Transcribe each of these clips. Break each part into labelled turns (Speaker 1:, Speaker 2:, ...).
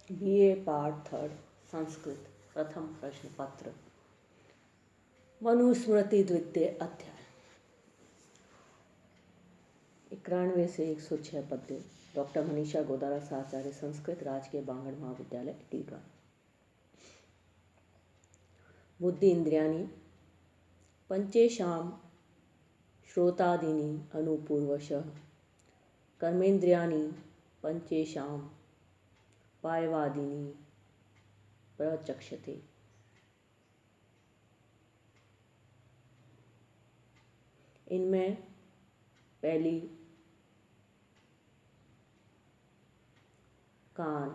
Speaker 1: BA part third Sanskrit प्रथम प्रश्न पत्र मनुस्मृति द्वितीय अध्याय 91 से 106 पद्य। डॉक्टर मनीषा गोदारा साचार्य संस्कृत राजकीय बांगड़ महाविद्यालय टीका। बुद्धि इंद्रियाणि पंचेषां श्रोतादीनि अनुपूर्वशः कर्मेन्द्रियाणि पंचेषां पायवादीनि प्रचक्षते। इनमें पहली कान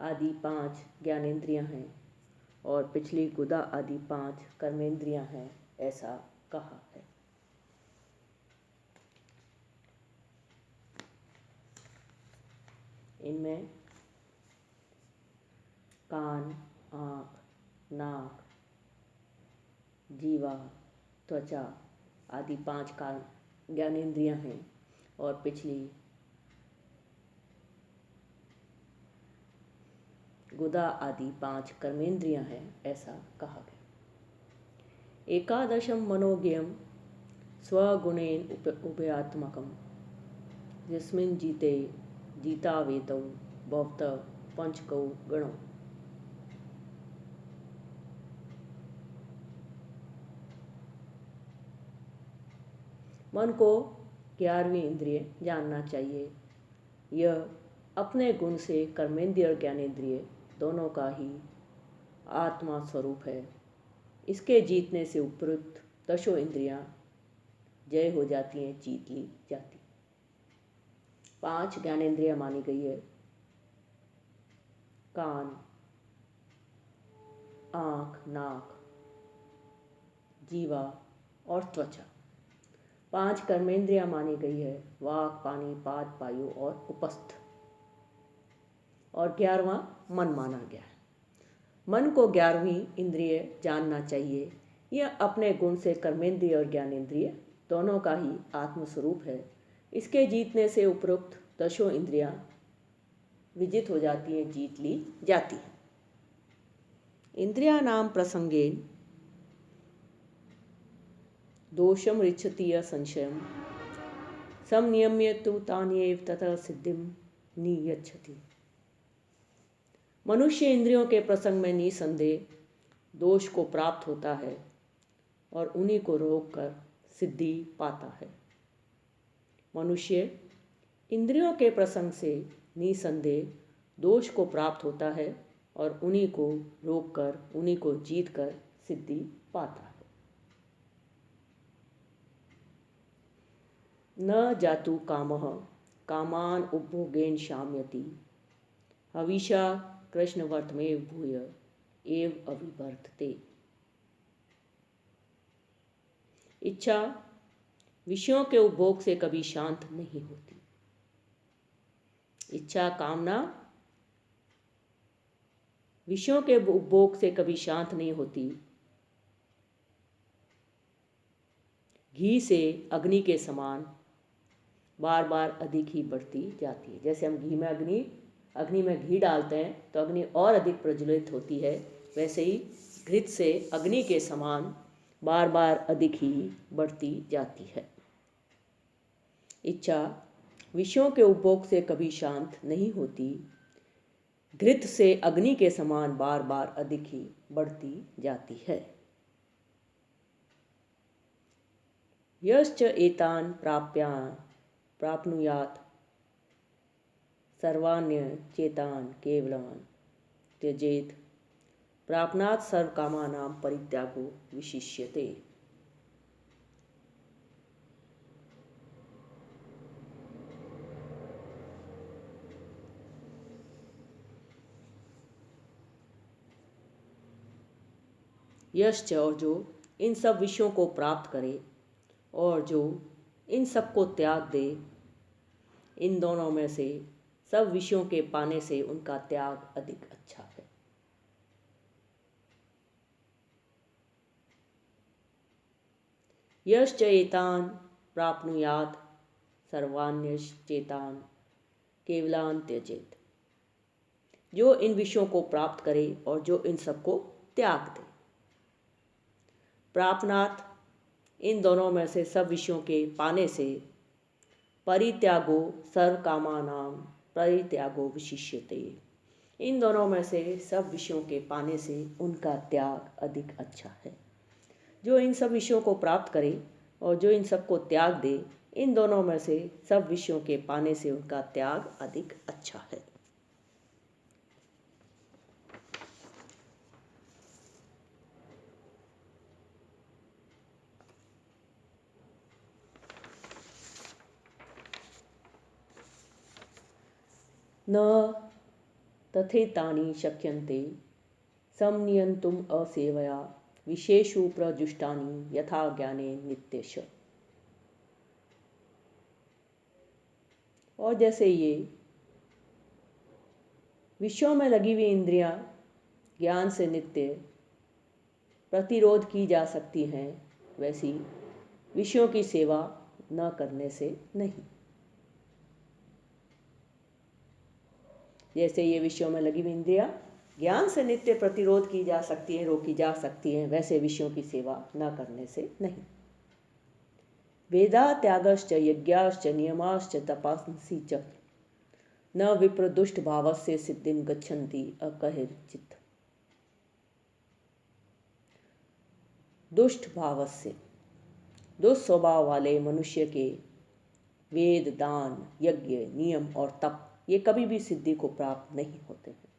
Speaker 1: आदि 5 ज्ञानेंद्रियां हैं और पिछली गुदा आदि 5 कर्मेंद्रियां हैं, ऐसा कहा है। इनमें कान, आँख, नाक, जीवा, त्वचा आदि 5 कान ज्ञानेंद्रियां हैं और पिछली गुदा आदि 5 कर्मेंद्रियां हैं, ऐसा कहा गया। एकादशम मनोज्ञम स्वगुणेन उभयात्मकम यस्मिन् जीते जीतावेतौ भवतः पंचकौ गणौ। मन को 11वीं इंद्रिय जानना चाहिए। यह अपने गुण से कर्मेंद्रिय और ज्ञानेंद्रिय दोनों का ही आत्मा स्वरूप है। इसके जीतने से उपयुक्त दशों इंद्रियां जय हो जाती हैं, जीत ली जाती। 5 ज्ञानेंद्रियां मानी गई है। कान, आँख, नाक, जीवा और त्वचा। 5 कर्मेंद्रियां मानी गई है। वाक, पानी, पाद, पायु और उपस्थ। और 11वां मन माना गया है। मन को 11वीं इंद्रिय जानना चाहिए। यह अपने गुण से कर्मेंद्रिय और ज्ञानेंद्रिय दोनों का ही आत्मस्वरूप है। इसके जीतने से उपरोक्त दशों इंद्रियां विजित हो जाती हैं, जीत ली जाती हैं। इंद्रियाणां प्रसंगेन दोषम ऋच्छति संशयम समनियम्य तु तान्येव ततः सिद्धिं नियच्छति। मनुष्य इंद्रियों के प्रसंग में निसंदेह दोष को प्राप्त होता है और उन्हीं को रोक कर सिद्धि पाता है। मनुष्य इंद्रियों के प्रसंग से निसंदेह दोष को प्राप्त होता है और उन्हीं को रोक कर, उन्हीं को जीत कर सिद्धि पाता है। न जातु कामः कामान उपभोगेन शाम्यति हविषा कृष्णवर्तमेव भूय एव अविवर्तते। इच्छा विषयों के उपभोग से कभी शांत नहीं होती। इच्छा, कामना विषयों के उपभोग से कभी शांत नहीं होती। घी से अग्नि के समान बार बार अधिक ही बढ़ती जाती है। जैसे हम अग्नि में घी डालते हैं तो अग्नि और अधिक प्रज्वलित होती है, वैसे ही घृत से अग्नि के समान बार बार अधिक ही बढ़ती जाती है। इच्छा विषयों के उपभोग से कभी शांत नहीं होती। घृत से अग्नि के समान बार बार अधिक ही बढ़ती जाती है। यश्च एतान् प्राप्नुयात् सर्वाण्य चेतान् केवलान् त्यजेत् प्रापणात् सर्वकामानां परित्यागो विशिष्यते। यश्च और जो इन सब विषयों को प्राप्त करे और जो इन सब को त्याग दे, इन दोनों में से सब विषयों के पाने से उनका त्याग अधिक अच्छा है। यश्च एतान् प्राप्नुयात् सर्वाण्यश्चेतान् केवलान् त्यजेत्। जो इन विषयों को प्राप्त करे और जो इन सबको त्याग दे। प्रापनाथ, इन दोनों में से सब विषयों के पाने से परित्यागो सर्व कामानां परित्यागो विशिष्यते, इन दोनों में से सब विषयों के पाने से उनका त्याग अधिक अच्छा है। जो इन सब विषयों को प्राप्त करे और जो इन सब को त्याग दे, इन दोनों में से सब विषयों के पाने से उनका त्याग अधिक अच्छा है। न तथेतानि शक्यन्ते संनियन्तुम् असेवया विशेषु प्रजुष्टानि यथा ज्ञाने नित्यश। और जैसे ये विषयों में लगी हुई इंद्रियां ज्ञान से नित्य प्रतिरोध की जा सकती हैं, वैसी विषयों की सेवा न करने से नहीं। जैसे ये विषयों में लगी हुई इंद्रियां ज्ञान से नित्य प्रतिरोध की जा सकती हैं, रोकी जा सकती हैं, वैसे विषयों की सेवा न करने से नहीं। वेदा त्यागश्च यज्ञाश्च नियमाश्च तपांसि च न विप्रदुष्ट भावस्य सिद्धिं गच्छन्ति अकहिर्चित्। दुष्ट भावस्य, दुस्वभाव वाले मनुष्य के वेद, दान, यज्ञ, नियम और तप ये कभी भी सिद्धि को प्राप्त नहीं होते हैं।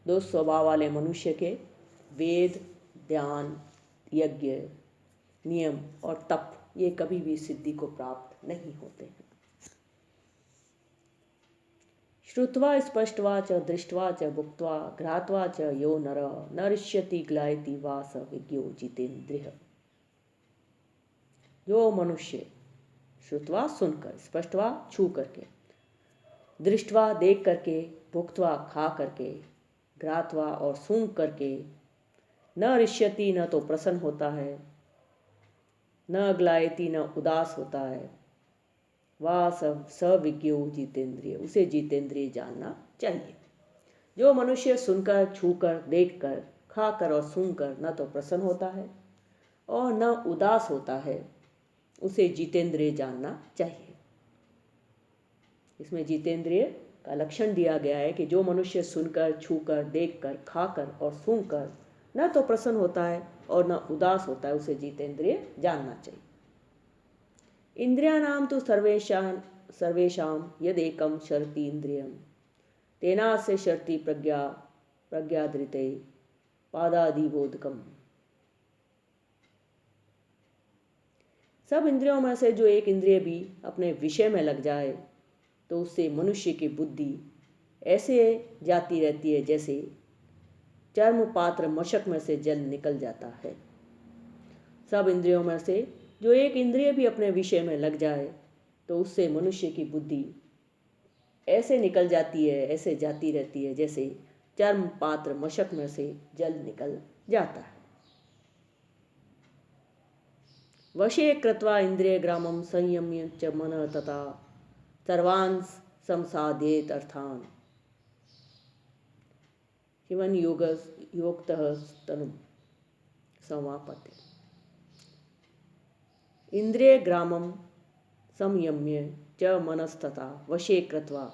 Speaker 1: दुस्वभाव वाले मनुष्य के वेद, ध्यान, यज्ञ, नियम और तप ये कभी भी सिद्धि को प्राप्त नहीं होते हैं। श्रुत्वा स्पष्ट्वा च दृष्ट्वा च भुक्त्वा घ्रात्वा च यो नर न ऋष्यति ग्लायति वा स विज्ञो जितेन्द्रियः। जो मनुष्य श्रुत्वा सुनकर, स्पष्टवा छू करके, दृष्टवा देख करके, भुक्त्वा खा करके, घ्रात्वा और सूंघ करके न ऋष्यति न तो प्रसन्न होता है, न ग्लायति न उदास होता है, वह सब सविज्ञो जितेंद्रिय, उसे जितेंद्रिय जानना चाहिए। जो मनुष्य सुनकर, छूकर, देखकर, खाकर और सूंघकर न तो प्रसन्न होता है और न उदास होता है, उसे जितेंद्रिय जानना चाहिए। इसमें जितेंद्रिय का लक्षण दिया गया है कि जो मनुष्य सुनकर, छूकर, देखकर, खाकर और सूंघकर न तो प्रसन्न होता है और न उदास होता है, उसे जितेंद्रिय जानना चाहिए। इंद्रियाणां तु सर्वेषां यदेकं शरति इंद्रियं तेनास्य शरति प्रज्ञाधृते पादादिबोधकम्। सब इंद्रियों में से जो एक इंद्रिय भी अपने विषय में लग जाए तो उससे मनुष्य की बुद्धि ऐसे जाती रहती है जैसे चर्म पात्र मशक में से जल निकल जाता है। सब इंद्रियों में से जो एक इंद्रिय भी अपने विषय में लग जाए तो उससे मनुष्य की बुद्धि ऐसे निकल जाती है, ऐसे जाती रहती है जैसे चर्म पात्र मशक में से जल निकल जाता है। वशे कृत्वा इंद्रिय ग्रामं संयम्य च मनः तथा सर्वान् संसाधयेत् अर्थान् शिवन योगतः तनुं संवापते। इंद्रिय ग्रामं संयम्य च मनस्तथा वशे कृत्वा,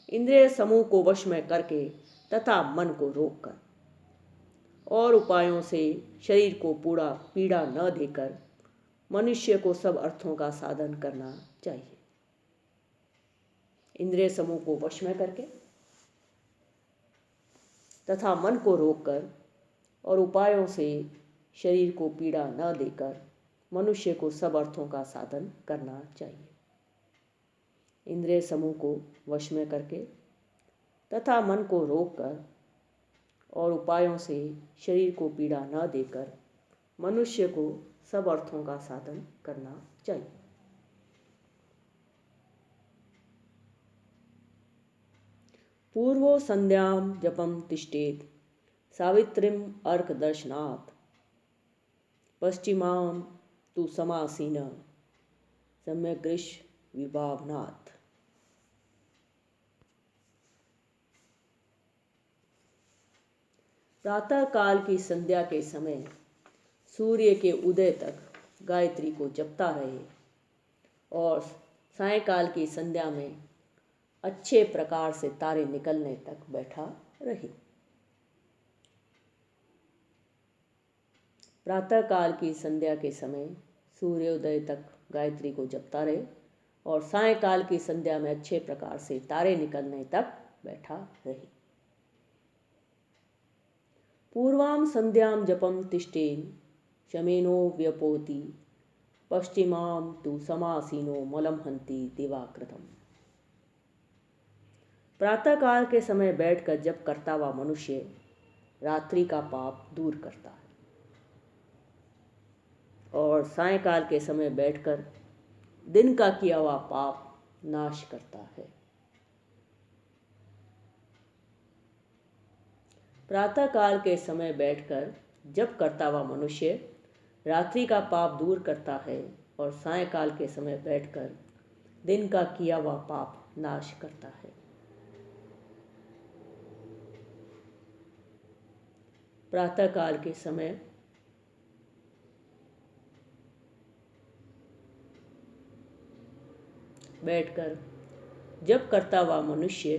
Speaker 1: इंद्रिय समूह को वश में करके तथा मन को रोककर और उपायों से शरीर को पूरा पीड़ा न देकर मनुष्य को सब अर्थों का साधन करना चाहिए। इंद्रिय समूह को वश में करके तथा मन को रोककर और उपायों से शरीर को पीड़ा न देकर मनुष्य को सब अर्थों का साधन करना चाहिए। इंद्रिय समूह को वश में करके तथा मन को रोककर और उपायों से शरीर को पीड़ा न देकर मनुष्य को सब अर्थों का साधन करना चाहिए। पूर्वो संध्यां जपं तिष्ठेत् सावित्रीम् अर्क दर्शनात् पश्चिमां तु समासीन सम्यग् विभावनात्। प्रातः काल की संध्या के समय सूर्य के उदय तक गायत्री को जपता रहे और सायंकाल की संध्या में अच्छे प्रकार से तारे निकलने तक बैठा रहे। प्रातः काल की संध्या के समय सूर्योदय तक गायत्री को जपता रहे और सायंकाल की संध्या में अच्छे प्रकार से तारे निकलने तक बैठा रहे। पूर्वां संध्यां जपं तिष्ठेन शमेनो व्यपोति पश्चिमां तु समासीनो मलं हन्ति दिवाकृतम्। प्रातःकाल के समय बैठकर जप करता हुआ मनुष्य रात्रि का पाप दूर करता है और सायंकाल के समय बैठकर दिन का किया हुआ पाप नाश करता है। प्रातःकाल के समय बैठकर जप करता हुआ मनुष्य रात्रि का पाप दूर करता है और सायंकाल के समय बैठकर दिन का किया हुआ पाप नाश करता है। प्रातःकाल के समय बैठकर जप करता हुआ मनुष्य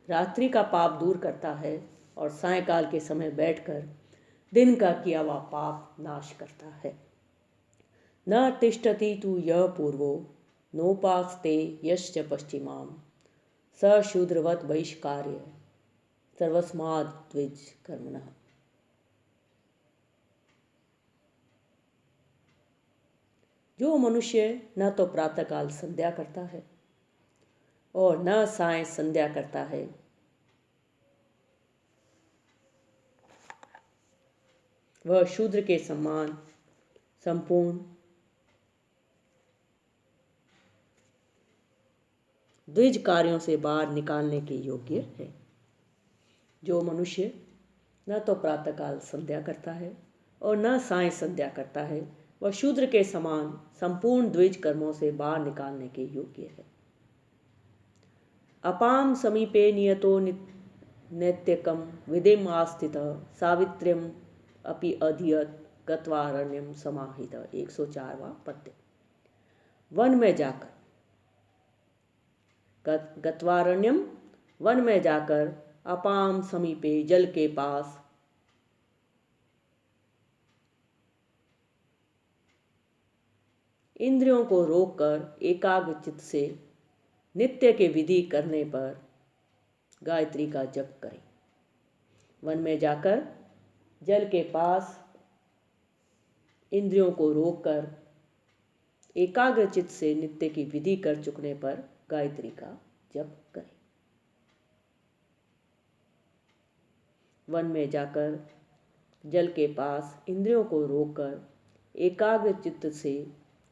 Speaker 1: रात्रि का पाप दूर करता है और सायंकाल के समय बैठकर दिन का किया हुआ पाप नाश करता है। न तिष्ठति तु यः पूर्वो नोपास्ते यश्च पश्चिमां स शूद्रवत् बहिष्कार्य सर्वस्माद् द्विज कर्मणः। जो मनुष्य न तो प्रातःकाल संध्या करता है और न सायं संध्या करता है, वह शूद्र के समान संपूर्ण द्विज कार्यों से बाहर निकालने के योग्य है। जो मनुष्य न तो प्रातःकाल संध्या करता है और न सायं संध्या करता है, वह शूद्र के समान संपूर्ण द्विज कर्मों से बाहर निकालने के योग्य है। अपाम समीपे नियतो नैत्यकम विधिम आस्थितः सावित्र्यम अपि अधियत गत्वारण्यम समाहित। 104वां पद्य। वन में जाकर गत्वारण्यम, वन में जाकर अपाम समीपे, जल के पास, इंद्रियों को रोककर एकाग्र चित्त से नित्य के विधि करने पर गायत्री का जप करें। वन में जाकर जल के पास इंद्रियों को रोककर एकाग्र चित्त से नित्य की विधि कर चुकने पर गायत्री का जप करें। वन में जाकर जल के पास इंद्रियों को रोककर एकाग्र चित्त से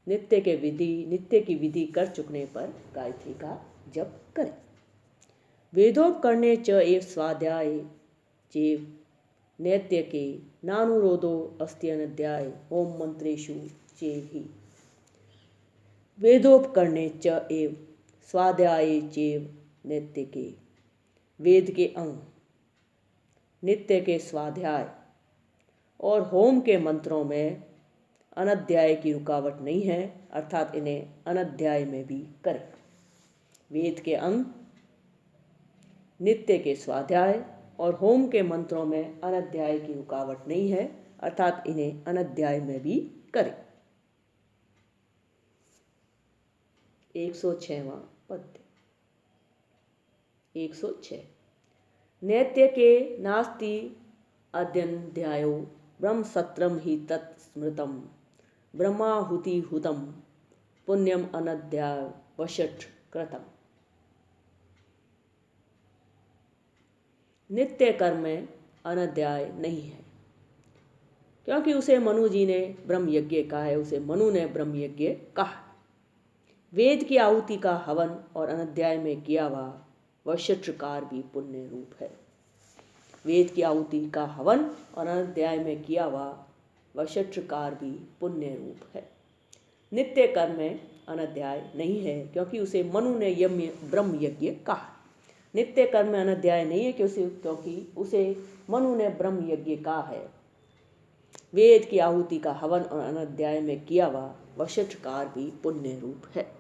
Speaker 1: नित्य की विधि कर चुकने पर गायत्री का जप करें। वेदोपकरणे च एव स्वाध्याय चेव नैत्य के नानुरोधो अस्ति अनध्याय ओम मंत्रेषु चेव ही। वेदोपकरणे च एव स्वाध्याय चेव नैत्य के, वेद के अंग, नित्य के स्वाध्याय और होम के मंत्रों में अनध्याय की रुकावट नहीं है, अर्थात इन्हें अनध्याय में भी करें। वेद के अंग, नित्य के स्वाध्याय और होम के मंत्रों में अनध्याय की रुकावट नहीं है, अर्थात इन्हें अनध्याय में भी करें। 106वां पद्य। 106। नैत्य के नास्ति अध्यध्यायो ब्रह्मसत्रम हि तत्स्मृतम ब्रह्माहुति हुतम पुण्यम अनध्याय वशठ कृतम। नित्य कर्म में अनध्याय नहीं है, क्योंकि उसे मनु जी ने ब्रह्म यज्ञ कहा है, उसे मनु ने ब्रह्म यज्ञ कहा। वेद की आहुति का हवन और अनध्याय में किया हुआ वशट्कार भी पुण्य रूप है। वेद की आहुति का हवन और अनध्याय में किया हुआ वशट्कार भी पुण्य रूप है। नित्य कर्म में अनध्याय नहीं है क्योंकि उसे मनु ने यज्ञ ब्रह्म यज्ञ कहा। नित्य कर्म में अनध्याय नहीं है क्योंकि उसे मनु ने ब्रह्म यज्ञ कहा है। वेद की आहुति का हवन और अनध्याय में किया हुआ वशिष्ठ कार्य भी पुण्य रूप है।